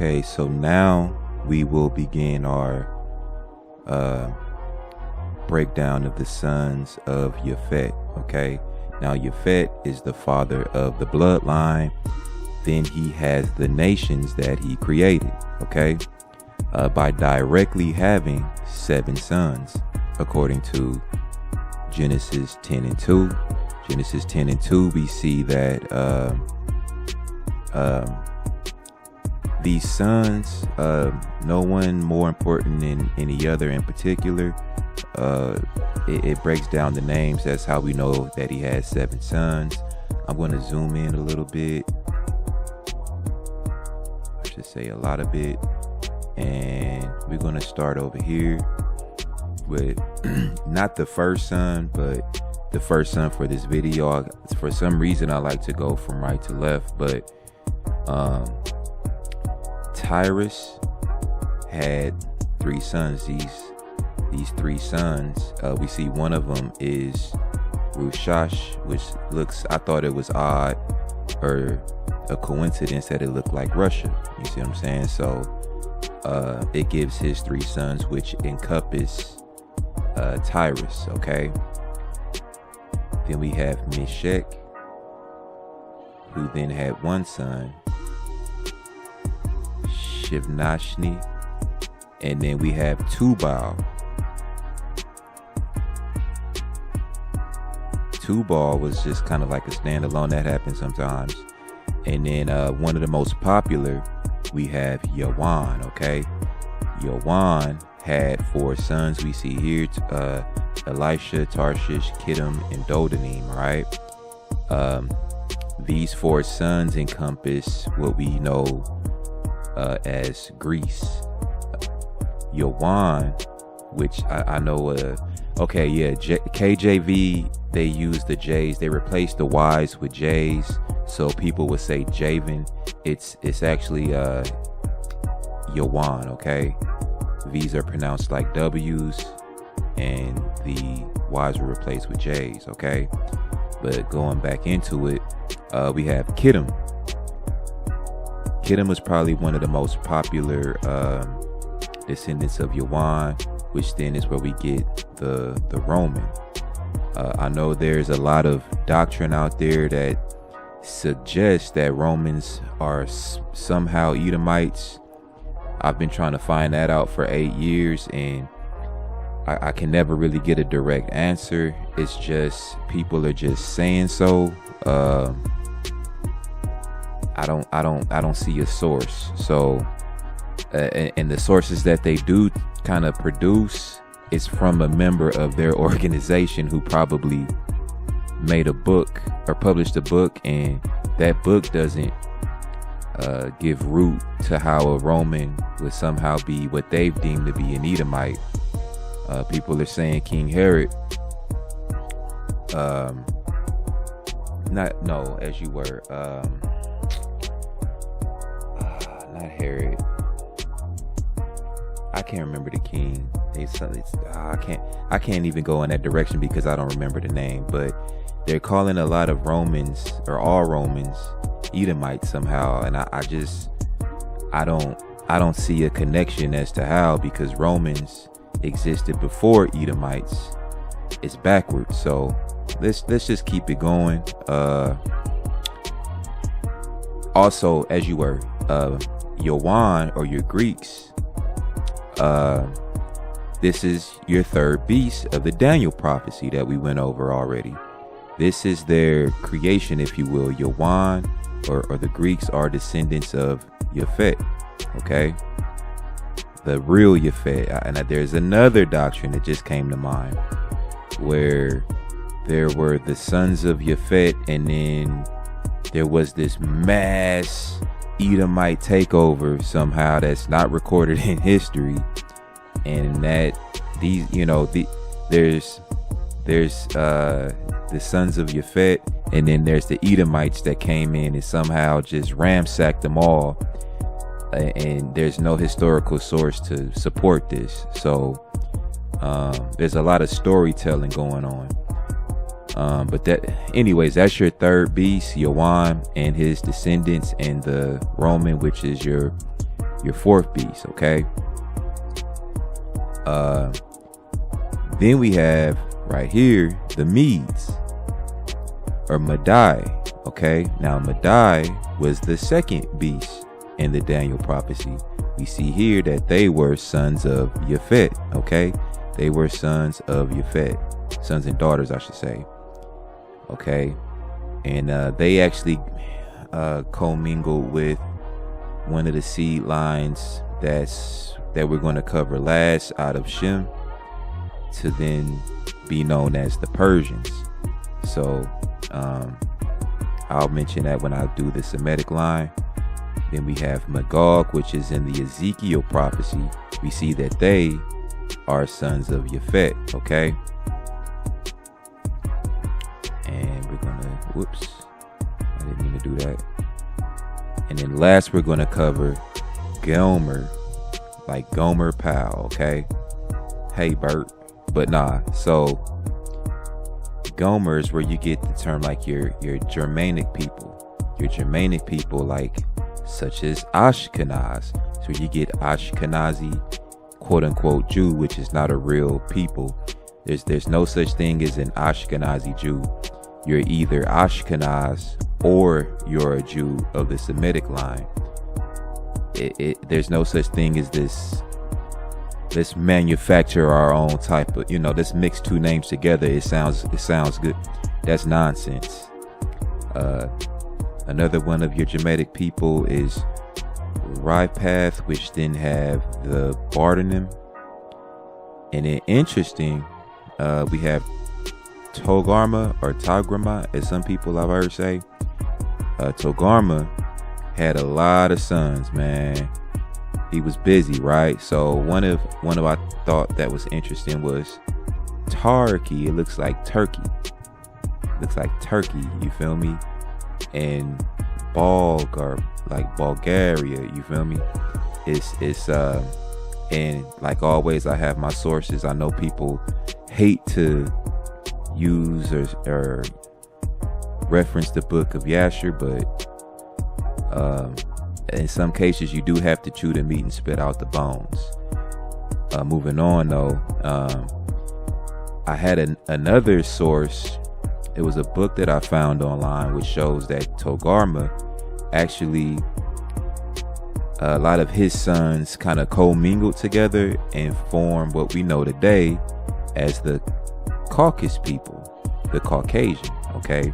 Okay, so now we will begin our breakdown of the sons of Yapheth. Okay, now Yapheth is the father of the bloodline. Then he has the nations that he created, okay, by directly having 7 sons, according to Genesis 10 and 2. Genesis 10 and 2, we see that these sons, no one more important than any other in particular. It breaks down the names. That's how we know that he has 7 sons. I'm going to zoom in a little bit. I should say a lot of it. And we're going to start over here with not the first son, but the first son for this video. For some reason, I like to go from right to left, but Tyrus had 3 sons. These 3 sons, we see one of them is Rushash, which looks, I thought it was odd or a coincidence that it looked like Russia. You see what I'm saying? So it gives his 3 sons, which encompass Tyrus. Okay, then we have Meshech, who then had 1 son, Shivnashni, and then we have Tubal. Tubal was just kind of like a standalone. That happens sometimes. And then one of the most popular, we have Yawan. Okay, Yawan had 4 sons. We see here Elisha, Tarshish, Kittim, and Dodanim. Right, these 4 sons encompass what we know as Greece. Yawan, which I know, okay, yeah, KJV, they use the J's. They replaced the Y's with J's, so people would say Javan. It's actually Yawan. Okay, V's are pronounced like W's, and the Y's were replaced with J's. Okay, but going back into it, we have Kittim. Kittim was probably one of the most popular descendants of Yawan, which then is where we get the Roman. I know there's a lot of doctrine out there that suggests that Romans are somehow Edomites. I've been trying to find that out for 8 years, and I can never really get a direct answer. It's just people are just saying so. I don't see a source. So and the sources that they do kind of produce is from a member of their organization who probably made a book or published a book, and that book doesn't give root to how a Roman would somehow be what they've deemed to be an Edomite. People are saying King Herod, not Herod. I can't remember the king. I can't even go in that direction because I don't remember the name. But they're calling a lot of Romans, or all Romans, Edomites somehow, and I don't see a connection as to how, because Romans existed before Edomites. It's backwards. So let's just keep it going. Also, as you were, Yawan, or your Greeks, this is your 3rd beast of the Daniel prophecy that we went over already. This is their creation, if you will. Yawan, or the Greeks, are descendants of Yapheth. Okay, the real Yapheth. And there's another doctrine that just came to mind, where there were the sons of Yapheth, and then there was this mass Edomite takeover somehow that's not recorded in history, and that these, there's the sons of Yapheth, and then there's the Edomites that came in and somehow just ransacked them all, and there's no historical source to support this. So there's a lot of storytelling going on. But that's your 3rd beast, Yawan, and his descendants, and the Roman, which is your your fourth beast, okay? Then we have right here the Medes, or Madai, okay? Now Madai was the second beast in the Daniel prophecy. We see here that they were sons of Yapheth, okay? They were sons of Yapheth, sons and daughters, I should say, okay? And they actually commingled with one of the seed lines that we're going to cover last out of Shem, to then be known as the Persians. So I'll mention that when I do the Semitic line. Then we have Magog, which is in the Ezekiel prophecy. We see that they are sons of Yapheth, okay? And we're gonna, whoops, I didn't mean to do that. And then last, we're gonna cover Gomer, like Gomer Pal, okay? Hey, Bert. But nah, so Gomer is where you get the term like your Germanic people. Your Germanic people, like such as Ashkenaz. So you get Ashkenazi, quote unquote, Jew, which is not a real people. There's no such thing as an Ashkenazi Jew. You're either Ashkenaz or you're a Jew of the Semitic line. There's no such thing as this. Let's manufacture our own type of, let's mix two names together. It sounds good. That's nonsense. Another one of your Germanic people is Yapheth, which then have the Bardanim. And then interesting, we have Togarma or Tagrama, as some people I've heard say. Togarma had a lot of sons, man. He was busy, right? So one of I thought that was interesting was Tarki. It looks like Turkey. Looks like Turkey, you feel me? And Balg, or like Bulgaria, you feel me? It's and like always, I have my sources. I know people hate to use or reference the book of Yasher, but in some cases you do have to chew the meat and spit out the bones. Moving on though, I had another source. It was a book that I found online which shows that Togarma actually, a lot of his sons kind of commingled together and formed what we know today as the Caucasus people, the Caucasian, okay?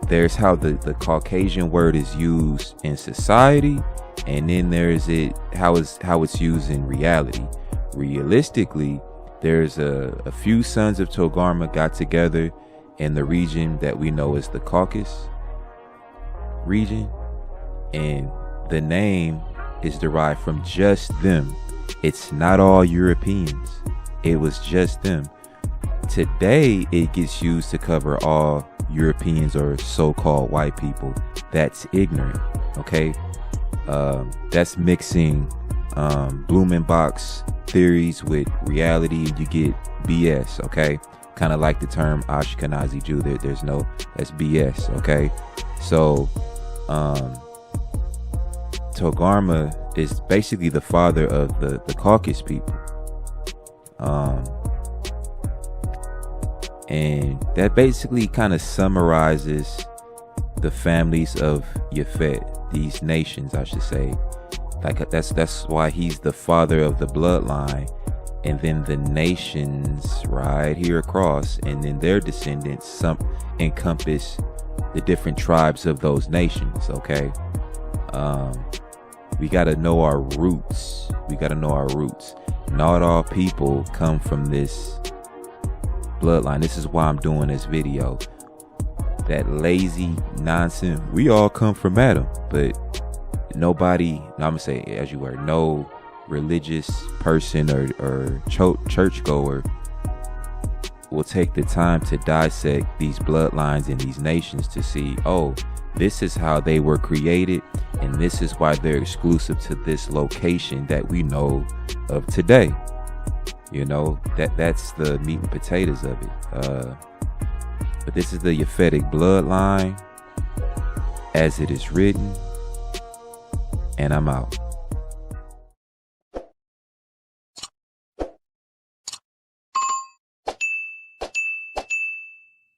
There's how the Caucasian word is used in society, and then there's how it's used in reality. Realistically, there's a few sons of Togarma got together in the region that we know as the Caucasus region, and the name is derived from just them. It's not all Europeans. It was just them. Today, it gets used to cover all Europeans or so-called white people. That's ignorant, okay? That's mixing Blumenbach's theories with reality, and you get BS, okay? Kind of like the term Ashkenazi Jew. There's no, that's BS, okay? So Togarma is basically the father of the Caucasus people. And that basically kind of summarizes the families of Yapheth, these nations, I should say. Like that's why he's the father of the bloodline, and then the nations right here across, and then their descendants encompass the different tribes of those nations. Okay, we got to know our roots. Not all people come from this bloodline. This is why I'm doing this video. That lazy nonsense. We all come from Adam, but nobody, I'm gonna say as you were, no religious person or churchgoer will take the time to dissect these bloodlines and these nations to see, oh, this is how they were created, and this is why they're exclusive to this location that we know of today. That's the meat and potatoes of it. But this is the Yaphetic bloodline as it is written, and I'm out.